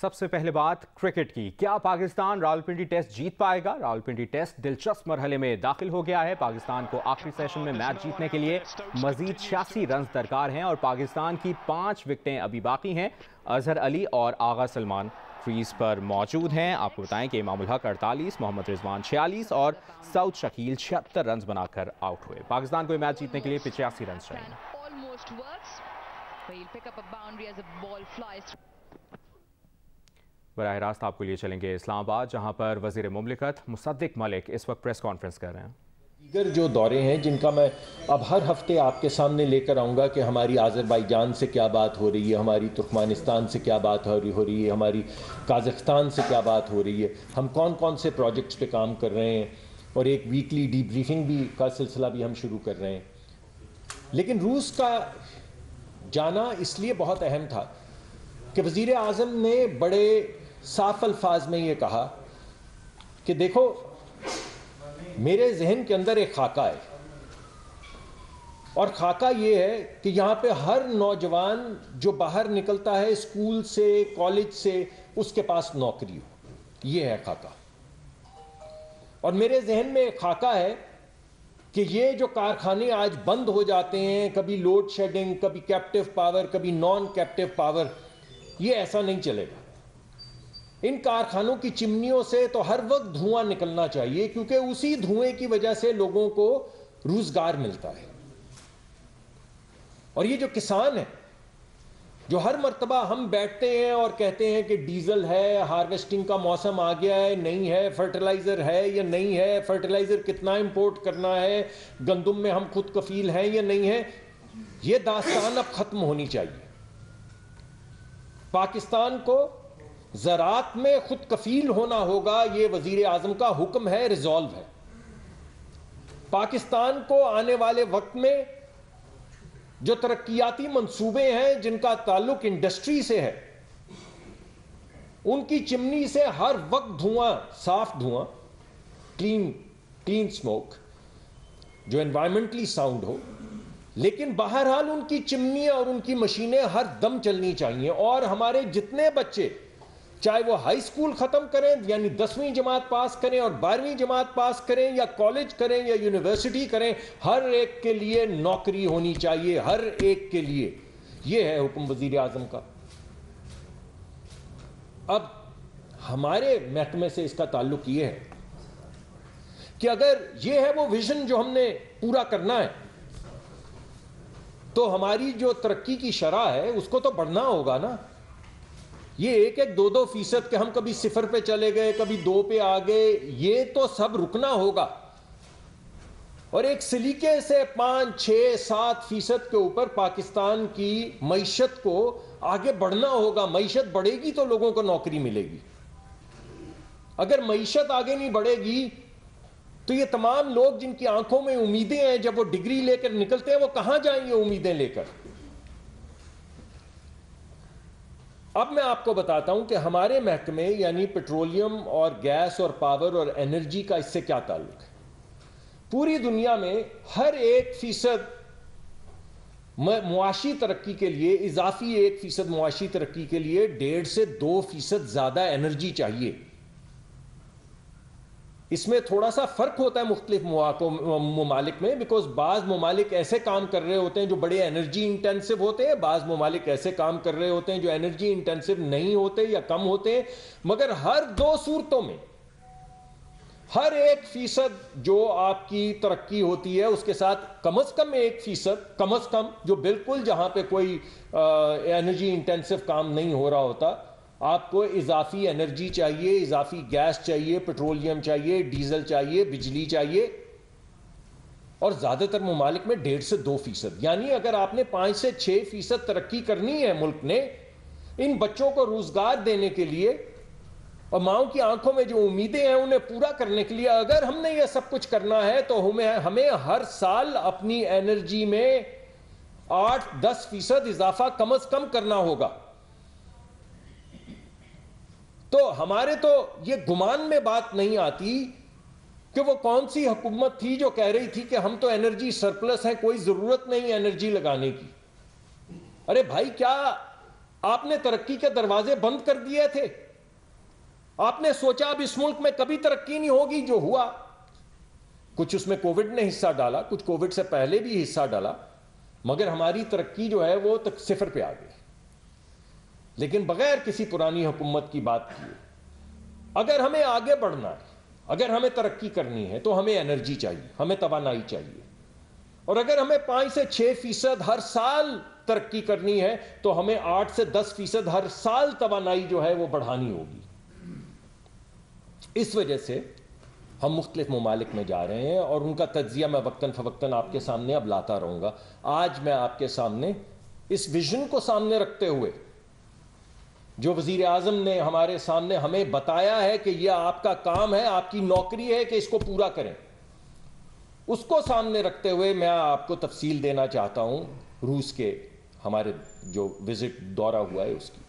سب سے پہلے بات کرکٹ کی. کیا پاکستان راولپنڈی ٹیسٹ جیت پائے گا؟ راولپنڈی ٹیسٹ دلچسپ مرحلے میں داخل ہو گیا ہے. پاکستان کو آخری سیشن میں میچ جیتنے کے لیے مزید 86 رنز درکار ہیں اور پاکستان کی 5 وکٹیں ابھی باقی ہیں. اظہر علی اور آغا سلمان کریز پر موجود ہیں. آپ کو بتائیں کہ امام الحق 48، محمد رضوان 46 اور سعود شکیل 76 رنز بنا کر آؤٹ ہوئے. پاکستان کو یہ میچ جیتنے کے لیے 85 رنز چاہیے. براہ راست آپ کو لیے چلیں گے اسلام آباد، جہاں پر وزیر مملکت مصدق ملک اس وقت پریس کانفرنس کر رہے ہیں. دیگر جو دورے ہیں جن کا میں اب ہر ہفتے آپ کے سامنے لے کر آؤں گا کہ ہماری آذربائیجان سے کیا بات ہو رہی ہے، ہماری ترکمانستان سے کیا بات ہو رہی ہے، ہماری قازقستان سے کیا بات ہو رہی ہے، ہم کون کون سے پروجیکٹس پہ کام کر رہے ہیں، اور ایک ویکلی ڈی بریفنگ بھی کا سلسلہ بھی ہم شروع کر رہے ہیں. لیکن روس کا جانا اس لیے بہت اہم تھا کہ وزیر اعظم نے بڑے صاف الفاظ میں یہ کہا کہ دیکھو میرے ذہن کے اندر ایک خاکہ ہے، اور خاکہ یہ ہے کہ یہاں پہ ہر نوجوان جو باہر نکلتا ہے اسکول سے، کالج سے، اس کے پاس نوکری ہو. یہ ہے خاکہ. اور میرے ذہن میں ایک خاکہ ہے کہ یہ جو کارخانے آج بند ہو جاتے ہیں، کبھی لوڈ شیڈنگ، کبھی کیپٹیو پاور، کبھی نان کیپٹیو پاور، یہ ایسا نہیں چلے گا. ان کارخانوں کی چمنیوں سے تو ہر وقت دھواں نکلنا چاہیے، کیونکہ اسی دھوئیں کی وجہ سے لوگوں کو روزگار ملتا ہے. اور یہ جو کسان ہے، جو ہر مرتبہ ہم بیٹھتے ہیں اور کہتے ہیں کہ ڈیزل ہے، ہارویسٹنگ کا موسم آ گیا ہے، نہیں ہے، فرٹیلائزر ہے یا نہیں ہے، فرٹیلائزر کتنا امپورٹ کرنا ہے، گندم میں ہم خود کفیل ہیں یا نہیں ہے، یہ داستان اب ختم ہونی چاہیے. پاکستان کو زراعت میں خود کفیل ہونا ہوگا. یہ وزیر اعظم کا حکم ہے، ریزالو ہے. پاکستان کو آنے والے وقت میں جو ترقیاتی منصوبے ہیں جن کا تعلق انڈسٹری سے ہے، ان کی چمنی سے ہر وقت دھواں، صاف دھواں، کلین سموک جو انوائرمنٹلی ساؤنڈ ہو، لیکن بہرحال ان کی چمنیاں اور ان کی مشینیں ہر دم چلنی چاہیے. اور ہمارے جتنے بچے، چاہے وہ ہائی سکول ختم کریں یعنی 10ویں جماعت پاس کریں اور 12ویں جماعت پاس کریں یا کالج کریں یا یونیورسٹی کریں، ہر ایک کے لیے نوکری ہونی چاہیے، ہر ایک کے لیے. یہ ہے حکم وزیر اعظم کا. اب ہمارے محکمے سے اس کا تعلق یہ ہے کہ اگر یہ ہے وہ ویژن جو ہم نے پورا کرنا ہے، تو ہماری جو ترقی کی شرح ہے اس کو تو بڑھنا ہوگا نا. یہ 1-2% کہ ہم کبھی 0 پہ چلے گئے، کبھی 2 پہ آ گئے، یہ تو سب رکنا ہوگا. اور ایک سلیقے سے 5-6-7% کے اوپر پاکستان کی معیشت کو آگے بڑھنا ہوگا. معیشت بڑھے گی تو لوگوں کو نوکری ملے گی. اگر معیشت آگے نہیں بڑھے گی تو یہ تمام لوگ جن کی آنکھوں میں امیدیں ہیں، جب وہ ڈگری لے کر نکلتے ہیں، وہ کہاں جائیں گے امیدیں لے کر؟ اب میں آپ کو بتاتا ہوں کہ ہمارے محکمے یعنی پیٹرولیم اور گیس اور پاور اور انرجی کا اس سے کیا تعلق ہے. پوری دنیا میں ہر 1% معاشی ترقی کے لیے، اضافی 1% معاشی ترقی کے لیے 1.5 سے 2% زیادہ انرجی چاہیے. اس میں تھوڑا سا فرق ہوتا ہے مختلف ممالک میں، بیکاز بعض ممالک ایسے کام کر رہے ہوتے ہیں جو بڑے انرجی انٹینسو ہوتے ہیں، بعض ممالک ایسے کام کر رہے ہوتے ہیں جو انرجی انٹینسو نہیں ہوتے یا کم ہوتے ہیں. مگر ہر 2 صورتوں میں ہر 1% جو آپ کی ترقی ہوتی ہے اس کے ساتھ کم از کم 1%، کم از کم، جو بالکل جہاں پہ کوئی انرجی انٹینسو کام نہیں ہو رہا ہوتا، آپ کو اضافی انرجی چاہیے، اضافی گیس چاہیے، پیٹرولیم چاہیے، ڈیزل چاہیے، بجلی چاہیے. اور زیادہ تر ممالک میں 1.5 سے 2%. یعنی اگر آپ نے 5 سے 6% ترقی کرنی ہے ملک نے، ان بچوں کو روزگار دینے کے لیے اور ماؤں کی آنکھوں میں جو امیدیں ہیں انہیں پورا کرنے کے لیے، اگر ہم نے یہ سب کچھ کرنا ہے تو ہمیں ہر سال اپنی انرجی میں 8-10% اضافہ کم از کم کرنا ہوگا. تو ہمارے تو یہ گمان میں بات نہیں آتی کہ وہ کون سی حکومت تھی جو کہہ رہی تھی کہ ہم تو انرجی سرپلس ہیں، کوئی ضرورت نہیں انرجی لگانے کی. ارے بھائی، کیا آپ نے ترقی کے دروازے بند کر دیے تھے. آپ نے سوچا اب اس ملک میں کبھی ترقی نہیں ہوگی. جو ہوا کچھ اس میں کووڈ نے حصہ ڈالا, کچھ کووڈ سے پہلے بھی حصہ ڈالا, مگر ہماری ترقی جو ہے وہ تک صفر پہ آ گئی. لیکن بغیر کسی پرانی حکومت کی بات کیے اگر ہمیں آگے بڑھنا ہے, اگر ہمیں ترقی کرنی ہے تو ہمیں انرجی چاہیے, ہمیں توانائی چاہیے. اور اگر ہمیں 5 سے 6% ہر سال ترقی کرنی ہے تو ہمیں 8 سے 10% ہر سال توانائی جو ہے وہ بڑھانی ہوگی. اس وجہ سے ہم مختلف ممالک میں جا رہے ہیں اور ان کا تجزیہ میں وقتاً فوقتاً آپ کے سامنے اب لاتا رہوں گا. آج میں آپ کے سامنے اس ویژن کو سامنے رکھتے ہوئے جو وزیر اعظم نے ہمارے سامنے ہمیں بتایا ہے کہ یہ آپ کا کام ہے, آپ کی نوکری ہے کہ اس کو پورا کریں, اس کو سامنے رکھتے ہوئے میں آپ کو تفصیل دینا چاہتا ہوں روس کے ہمارے جو وزٹ دورہ ہوا ہے اس کی.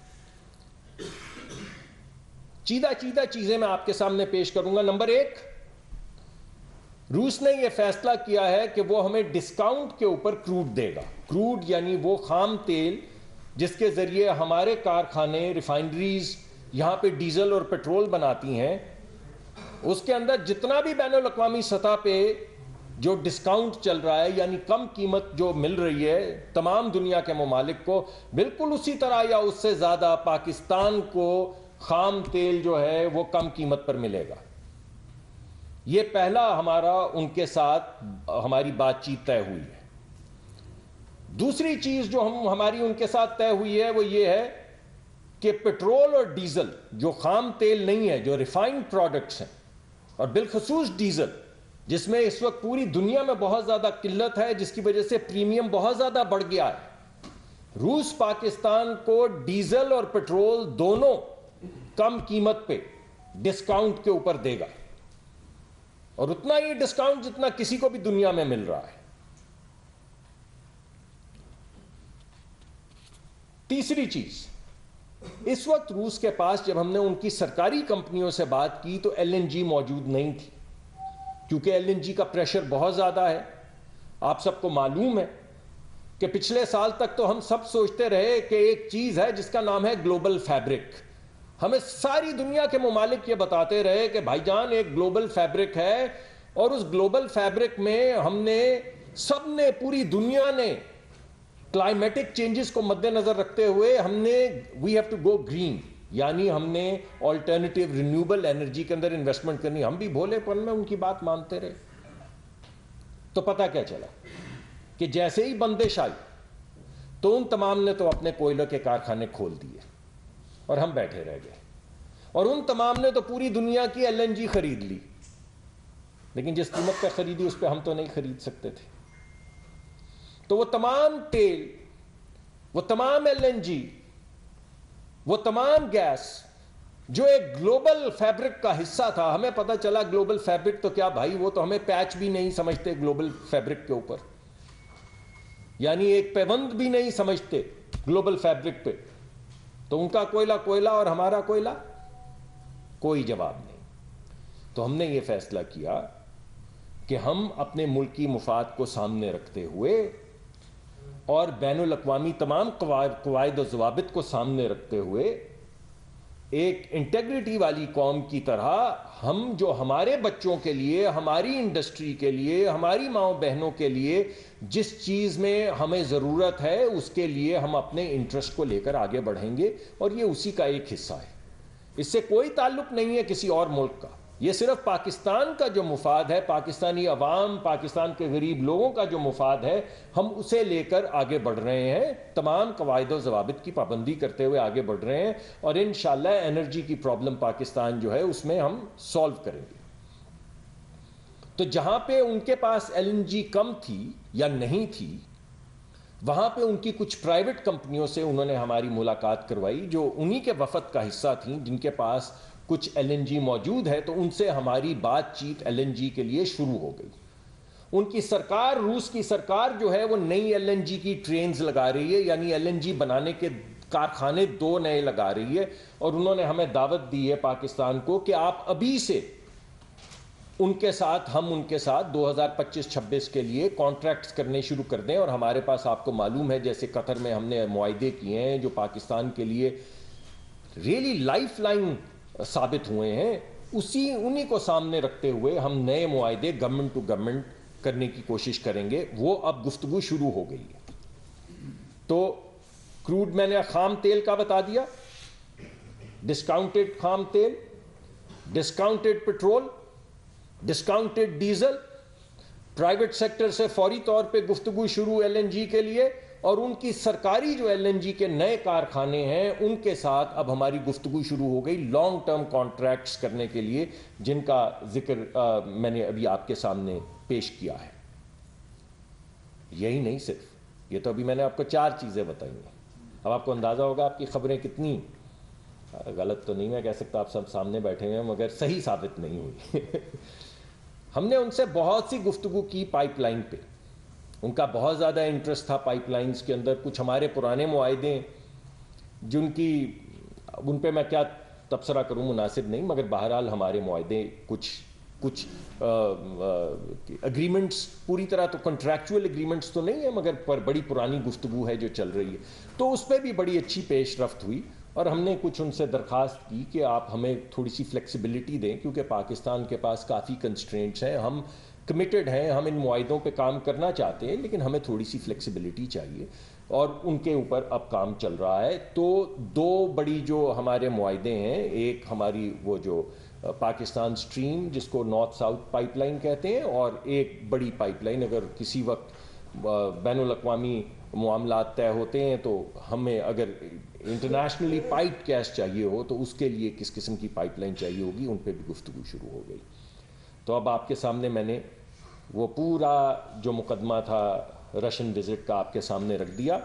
چیدہ چیزیں میں آپ کے سامنے پیش کروں گا. نمبر 1, روس نے یہ فیصلہ کیا ہے کہ وہ ہمیں ڈسکاؤنٹ کے اوپر کروڈ دے گا. کروڈ یعنی وہ خام تیل جس کے ذریعے ہمارے کارخانے, ریفائنریز یہاں پہ ڈیزل اور پیٹرول بناتی ہیں, اس کے اندر جتنا بھی بین الاقوامی سطح پہ جو ڈسکاؤنٹ چل رہا ہے یعنی کم قیمت جو مل رہی ہے تمام دنیا کے ممالک کو, بالکل اسی طرح یا اس سے زیادہ پاکستان کو خام تیل جو ہے وہ کم قیمت پر ملے گا. یہ پہلا ہمارا ان کے ساتھ ہماری بات چیت طے ہوئی ہے. دوسری چیز جو ہماری ان کے ساتھ طے ہوئی ہے وہ یہ ہے کہ پیٹرول اور ڈیزل جو خام تیل نہیں ہے, جو ریفائنڈ پروڈکٹس ہیں, اور بالخصوص ڈیزل جس میں اس وقت پوری دنیا میں بہت زیادہ قلت ہے جس کی وجہ سے پریمیم بہت زیادہ بڑھ گیا ہے, روس پاکستان کو ڈیزل اور پیٹرول دونوں کم قیمت پہ ڈسکاؤنٹ کے اوپر دے گا, اور اتنا ہی ڈسکاؤنٹ جتنا کسی کو بھی دنیا میں مل رہا ہے. تیسری چیز, اس وقت روس کے پاس جب ہم نے ان کی سرکاری کمپنیوں سے بات کی تو ایل این جی موجود نہیں تھی, کیونکہ ایل این جی کا پریشر بہت زیادہ ہے. آپ سب کو معلوم ہے کہ پچھلے سال تک تو ہم سب سوچتے رہے کہ ایک چیز ہے جس کا نام ہے گلوبل فیبرک. ہمیں ساری دنیا کے ممالک یہ بتاتے رہے کہ بھائی جان ایک گلوبل فیبرک ہے, اور اس گلوبل فیبرک میں ہم نے سب نے, پوری دنیا نے کلائمیٹک چینجز کو مد نظر رکھتے ہوئے ہم نے we have to go green, یعنی ہم نے آلٹرنیٹیو رینیوبل انرجی کے اندر انویسٹمنٹ کرنی. ہم بھی بھولے پن میں ان کی بات مانتے رہے. تو پتہ کیا چلا کہ جیسے ہی بندش آئی تو ان تمام نے تو اپنے کوئلے کے کارخانے کھول دیے اور ہم بیٹھے رہ گئے, اور ان تمام نے تو پوری دنیا کی ایل این جی خرید لی, لیکن جس قیمت پہ خریدی اس پہ ہم تو نہیں خرید سکتے تھے. تو وہ تمام تیل, وہ تمام ایل این جی, وہ تمام گیس جو ایک گلوبل فیبرک کا حصہ تھا, ہمیں پتہ چلا گلوبل فیبرک تو کیا بھائی, وہ تو ہمیں پیچ بھی نہیں سمجھتے گلوبل فیبرک کے اوپر, یعنی ایک پیوند بھی نہیں سمجھتے گلوبل فیبرک پہ. تو ان کا کوئلہ اور ہمارا کوئلہ کوئی جواب نہیں. تو ہم نے یہ فیصلہ کیا کہ ہم اپنے ملکی مفاد کو سامنے رکھتے ہوئے اور بین الاقوامی تمام قواعد و ضوابط کو سامنے رکھتے ہوئے ایک انٹیگریٹی والی قوم کی طرح ہم جو ہمارے بچوں کے لیے, ہماری انڈسٹری کے لیے, ہماری ماؤں بہنوں کے لیے جس چیز میں ہمیں ضرورت ہے اس کے لیے ہم اپنے انٹرسٹ کو لے کر آگے بڑھیں گے, اور یہ اسی کا ایک حصہ ہے. اس سے کوئی تعلق نہیں ہے کسی اور ملک کا, یہ صرف پاکستان کا جو مفاد ہے, پاکستانی عوام, پاکستان کے غریب لوگوں کا جو مفاد ہے, ہم اسے لے کر آگے بڑھ رہے ہیں, تمام قواعد و ضوابط کی پابندی کرتے ہوئے آگے بڑھ رہے ہیں, اور انشاءاللہ انرجی کی پرابلم پاکستان جو ہے اس میں ہم سولو کریں گے. تو جہاں پہ ان کے پاس ایل این جی کم تھی یا نہیں تھی, وہاں پہ ان کی کچھ پرائیویٹ کمپنیوں سے انہوں نے ہماری ملاقات کروائی جو انہی کے وفد کا حصہ تھیں, جن کے پاس کچھ ایل این جی موجود ہے. تو ان سے ہماری بات چیت ایل این جی کے لیے شروع ہو گئی. ان کی سرکار, روس کی سرکار جو ہے وہ نئی ایل این جی کی ٹرینز لگا رہی ہے, یعنی ایل این جی بنانے کے کارخانے 2 نئے لگا رہی ہے, اور انہوں نے ہمیں دعوت دی ہے پاکستان کو کہ آپ ابھی سے ان کے ساتھ 2025-26 کے لیے کانٹریکٹس کرنے شروع کر دیں. اور ہمارے پاس آپ کو معلوم ہے جیسے قطر میں ہم نے معاہدے کیے ہیں جو پاکستان کے لیے ریئلی لائف لائن ثابت ہوئے ہیں, انہی کو سامنے رکھتے ہوئے ہم نئے معاہدے گورنمنٹ ٹو گورنمنٹ کرنے کی کوشش کریں گے. وہ اب گفتگو شروع ہو گئی ہے. تو کروڈ میں نے خام تیل کا بتا دیا, ڈسکاؤنٹڈ خام تیل, discounted petrol, discounted diesel, private sector سے فوری طور پہ گفتگو شروع ایل این جی کے لیے, اور ان کی سرکاری جو ایل این جی کے نئے کارخانے ہیں ان کے ساتھ اب ہماری گفتگو شروع ہو گئی لانگ ٹرم کانٹریکٹس کرنے کے لیے, جن کا ذکر میں نے ابھی آپ کے سامنے پیش کیا ہے. یہی نہیں صرف, یہ تو ابھی میں نے آپ کو 4 چیزیں بتائی ہیں. اب آپ کو اندازہ ہوگا آپ کی خبریں کتنی غلط تو نہیں میں کہہ سکتا, آپ سب سامنے بیٹھے ہوئے ہیں, مگر صحیح ثابت نہیں ہوئی. ہم نے ان سے بہت سی گفتگو کی پائپ لائن پہ, ان کا بہت زیادہ انٹرسٹ تھا پائپ لائنز کے اندر. کچھ ہمارے پرانے معاہدے جن کی ان پہ میں کیا تبصرہ کروں مناسب نہیں, مگر بہرحال ہمارے معاہدے کچھ اگریمنٹس پوری طرح تو کنٹریکچوئل اگریمنٹس تو نہیں ہیں, مگر پر بڑی پرانی گفتگو ہے جو چل رہی ہے. تو اس پہ بھی بڑی اچھی پیش رفت ہوئی, اور ہم نے کچھ ان سے درخواست کی کہ آپ ہمیں تھوڑی سی فلیکسیبلٹی دیں, کیونکہ پاکستان کے پاس کافی کنسٹرینٹس ہیں. ہم کمیٹڈ ہیں, ہم ان معاہدوں پہ کام کرنا چاہتے ہیں, لیکن ہمیں تھوڑی سی فلیکسیبلٹی چاہیے, اور ان کے اوپر اب کام چل رہا ہے. تو 2 بڑی جو ہمارے معاہدے ہیں, ایک ہماری وہ جو پاکستان سٹریم جس کو نارتھ ساؤتھ پائپ لائن کہتے ہیں, اور ایک بڑی پائپ لائن اگر کسی وقت بین الاقوامی معاملات طے ہوتے ہیں تو ہمیں اگر انٹرنیشنلی پائپ گیس چاہیے ہو تو اس کے لیے کس قسم کی پائپ لائن چاہیے ہوگی, ان پہ بھی گفتگو شروع ہو گئی. تو اب آپ کے سامنے میں نے وہ پورا جو مقدمہ تھا رشین وزٹ کا آپ کے سامنے رکھ دیا.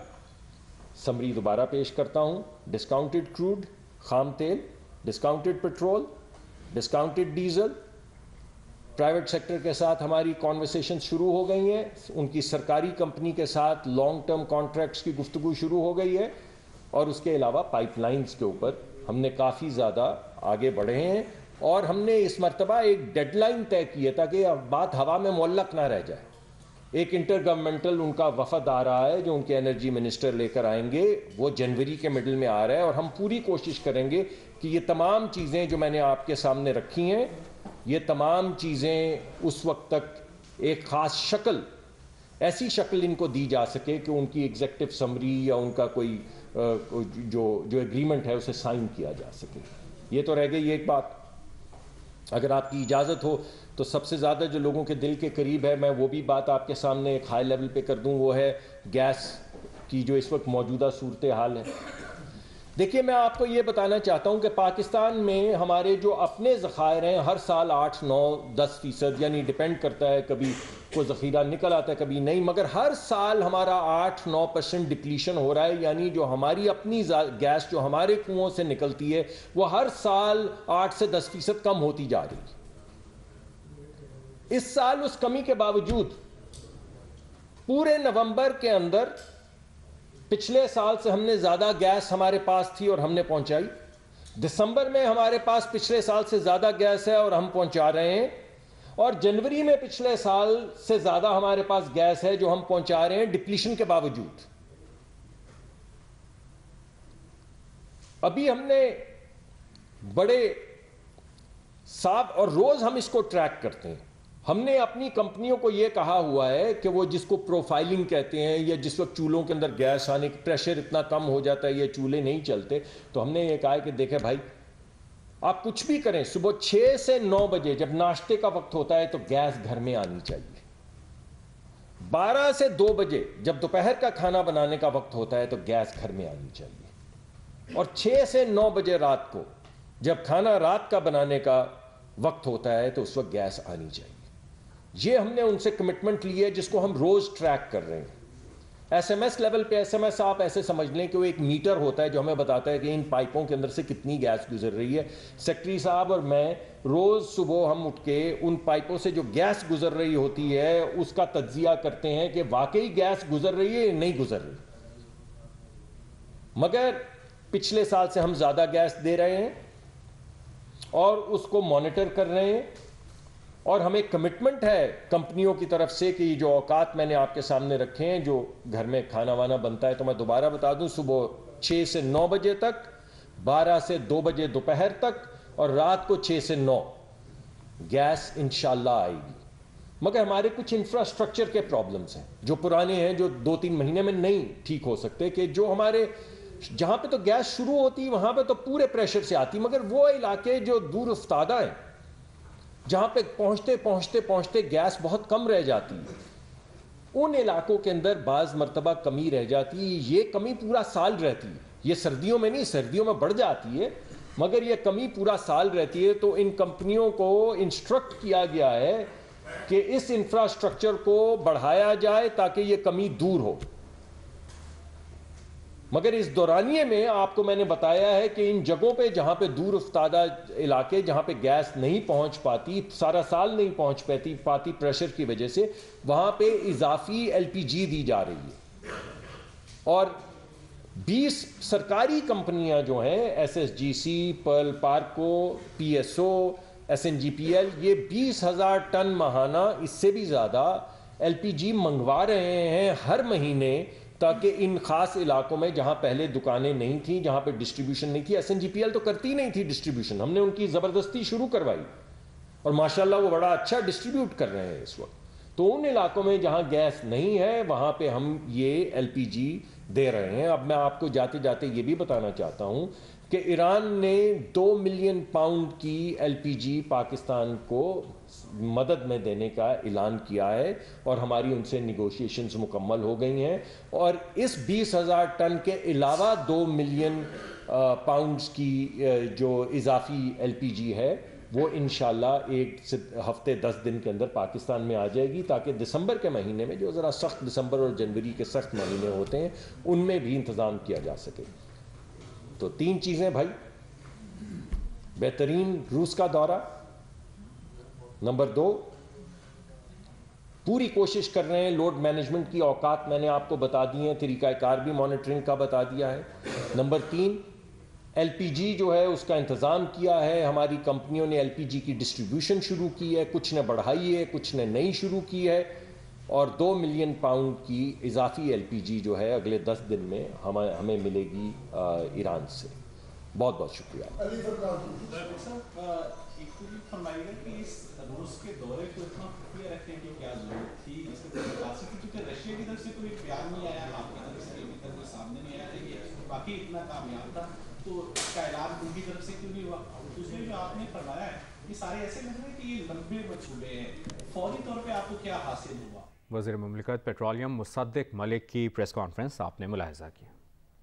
سمری دوبارہ پیش کرتا ہوں. ڈسکاؤنٹڈ کروڈ خام تیل, discounted petrol, discounted diesel, private sector کے ساتھ ہماری کانورسیشن شروع ہو گئی ہیں, ان کی سرکاری کمپنی کے ساتھ لانگ ٹرم کانٹریکٹس کی گفتگو شروع ہو گئی ہے, اور اس کے علاوہ پائپ لائنز کے اوپر ہم نے کافی زیادہ آگے بڑھے ہیں. اور ہم نے اس مرتبہ ایک ڈیڈ لائن طے کی ہے تاکہ بات ہوا میں معلق نہ رہ جائے. ایک انٹر گورنمنٹل ان کا وفد آ رہا ہے جو ان کے انرجی منسٹر لے کر آئیں گے, وہ جنوری کے مڈل میں آ رہا ہے, اور ہم پوری کوشش کریں گے کہ یہ تمام چیزیں جو میں نے آپ کے سامنے رکھی ہیں, یہ تمام چیزیں اس وقت تک ایک خاص شکل, ایسی شکل ان کو دی جا سکے کہ ان کی ایگزیکٹو سمری یا ان کا کوئی جو ایگریمنٹ ہے اسے سائن کیا جا سکے. یہ تو رہ گئی ایک بات. اگر آپ کی اجازت ہو تو سب سے زیادہ جو لوگوں کے دل کے قریب ہے, میں وہ بھی بات آپ کے سامنے ایک ہائی لیول پہ کر دوں, وہ ہے گیس کی جو اس وقت موجودہ صورتحال ہے. دیکھیے میں آپ کو یہ بتانا چاہتا ہوں کہ پاکستان میں ہمارے جو اپنے ذخائر ہیں ہر سال 8-9-10% یعنی ڈیپینڈ کرتا ہے, کبھی کوئی ذخیرہ نکل آتا ہے کبھی نہیں, مگر ہر سال ہمارا 8-9% ڈپلیشن ہو رہا ہے. یعنی جو ہماری اپنی گیس جو ہمارے کنوؤں سے نکلتی ہے وہ ہر سال 8-10% کم ہوتی جا رہی ہے. اس سال اس کمی کے باوجود پورے نومبر کے اندر پچھلے سال سے ہم نے زیادہ گیس ہمارے پاس تھی اور ہم نے پہنچائی. دسمبر میں ہمارے پاس پچھلے سال سے زیادہ گیس ہے اور ہم پہنچا رہے ہیں, اور جنوری میں پچھلے سال سے زیادہ ہمارے پاس گیس ہے جو ہم پہنچا رہے ہیں ڈپلیشن کے باوجود. ابھی ہم نے بڑے صاحب, اور روز ہم اس کو ٹریک کرتے ہیں, ہم نے اپنی کمپنیوں کو یہ کہا ہوا ہے کہ وہ جس کو پروفائلنگ کہتے ہیں, یا جس وقت چولہوں کے اندر گیس آنے کی پریشر اتنا کم ہو جاتا ہے یہ چولہے نہیں چلتے, تو ہم نے یہ کہا کہ دیکھیں بھائی آپ کچھ بھی کریں, صبح 6 سے 9 بجے جب ناشتے کا وقت ہوتا ہے تو گیس گھر میں آنی چاہیے. 12 سے 2 بجے جب دوپہر کا کھانا بنانے کا وقت ہوتا ہے تو گیس گھر میں آنی چاہیے, اور 6 سے 9 بجے رات کو جب کھانا رات کا بنانے کا وقت ہوتا ہے تو اس وقت گیس آنی چاہیے. یہ ہم نے ان سے کمٹمنٹ لی ہے جس کو ہم روز ٹریک کر رہے ہیں. ایس ایم ایس لیول پہ ایس ایم ایس آپ ایسے سمجھ لیں کہ وہ ایک میٹر ہوتا ہے جو ہمیں بتاتا ہے کہ ان پائپوں کے اندر سے کتنی گیس گزر رہی ہے. سیکٹری صاحب اور میں روز صبح ہم اٹھ کے ان پائپوں سے جو گیس گزر رہی ہوتی ہے اس کا تجزیہ کرتے ہیں کہ واقعی گیس گزر رہی ہے یا نہیں گزر رہی. مگر پچھلے سال سے ہم زیادہ گیس دے رہے ہیں اور اس کو مانیٹر کر رہے ہیں. اور ہمیں کمٹمنٹ ہے کمپنیوں کی طرف سے کہ یہ جو اوقات میں نے آپ کے سامنے رکھے ہیں، جو گھر میں کھانا وانا بنتا ہے، تو میں دوبارہ بتا دوں، صبح 6 سے 9 بجے تک، 12 سے 2 بجے دوپہر تک، اور رات کو 6 سے 9 گیس انشاءاللہ آئے گی۔ مگر ہمارے کچھ انفراسٹرکچر کے پرابلمز ہیں جو پرانے ہیں، جو 2-3 مہینے میں نہیں ٹھیک ہو سکتے، کہ جو ہمارے جہاں پہ تو گیس شروع ہوتی وہاں پہ تو پورے پریشر سے آتی، مگر وہ علاقے جو دور افتادہ ہیں، جہاں پہ پہنچتے گیس بہت کم رہ جاتی ہے، ان علاقوں کے اندر بعض مرتبہ کمی رہ جاتی ہے۔ یہ کمی پورا سال رہتی ہے، یہ سردیوں میں نہیں، سردیوں میں بڑھ جاتی ہے، مگر یہ کمی پورا سال رہتی ہے۔ تو ان کمپنیوں کو انسٹرکٹ کیا گیا ہے کہ اس انفراسٹرکچر کو بڑھایا جائے تاکہ یہ کمی دور ہو۔ مگر اس دورانیے میں آپ کو میں نے بتایا ہے کہ ان جگہوں پہ جہاں پہ دور افتادہ علاقے، جہاں پہ گیس نہیں پہنچ پاتی، سارا سال نہیں پہنچ پاتی پریشر کی وجہ سے، وہاں پہ اضافی LPG دی جا رہی ہے۔ اور 20 سرکاری کمپنیاں جو ہیں، SSGC، پرل پارکو، PSO، SNGPL، یہ 20,000 ٹن ماہانہ، اس سے بھی زیادہ LPG منگوا رہے ہیں ہر مہینے، تاکہ ان خاص علاقوں میں جہاں پہلے دکانیں نہیں تھیں، جہاں پہ ڈسٹریبیوشن نہیں تھی، SNGPL تو کرتی نہیں تھی ڈسٹریبیوشن، ہم نے ان کی زبردستی شروع کروائی، اور ماشاءاللہ وہ بڑا اچھا ڈسٹریبیوٹ کر رہے ہیں اس وقت۔ تو ان علاقوں میں جہاں گیس نہیں ہے، وہاں پہ ہم یہ LPG دے رہے ہیں۔ اب میں آپ کو جاتے جاتے یہ بھی بتانا چاہتا ہوں کہ ایران نے 2 ملین پاؤنڈ کی LPG پاکستان کو مدد میں دینے کا اعلان کیا ہے، اور ہماری ان سے نیگوشیشنز مکمل ہو گئی ہیں، اور اس 20,000 ٹن کے علاوہ 2 ملین پاؤنڈز کی جو اضافی LPG ہے، وہ انشاءاللہ 1 ہفتے 10 دن کے اندر پاکستان میں آ جائے گی، تاکہ دسمبر کے مہینے میں، جو ذرا سخت دسمبر اور جنوری کے سخت مہینے ہوتے ہیں، ان میں بھی انتظام کیا جا سکے۔ تو 3 چیزیں بھائی: بہترین روس کا دورہ، نمبر 2 پوری کوشش کر رہے ہیں لوڈ مینجمنٹ کی، اوقات میں نے آپ کو بتا دی ہیں، طریقہ کار بھی مانیٹرنگ کا بتا دیا ہے۔ نمبر 3 LPG جو ہے اس کا انتظام کیا ہے، ہماری کمپنیوں نے LPG کی ڈسٹریبیوشن شروع کی ہے، کچھ نے بڑھائی ہے، کچھ نے نہیں شروع کی ہے، اور 2 ملین پاؤنڈ کی اضافی LPG جو ہے اگلے 10 دن میں ہمیں ملے گی ایران سے۔ بہت بہت شکریہ۔ فرمائیے گا کہ اس روس کے دورے کو اتنا خفیہ رکھنے کی کیا ضرورت تھی؟ اس کے متاثر کی، کیونکہ رشیا کی طرف سے کوئی بیان نہیں آیا، آپ کی طرف سے ابھی تک کوئی سامنے نہیں آیا کہ یہ باقی اتنا کامیاب تھا، تو اس کا اعلان ان کی طرف سے کیوں نہیں ہوا؟ دوسرے جو آپ نے فرمایا ہے، یہ سارے ایسے لگ رہے ہیں کہ یہ لمبے مچھولے ہیں، فوری طور پہ آپ کو کیا حاصل ہوا؟ وزیر مملکت پیٹرولیم مصدق ملک کی پریس کانفرنس آپ نے ملاحظہ کی۔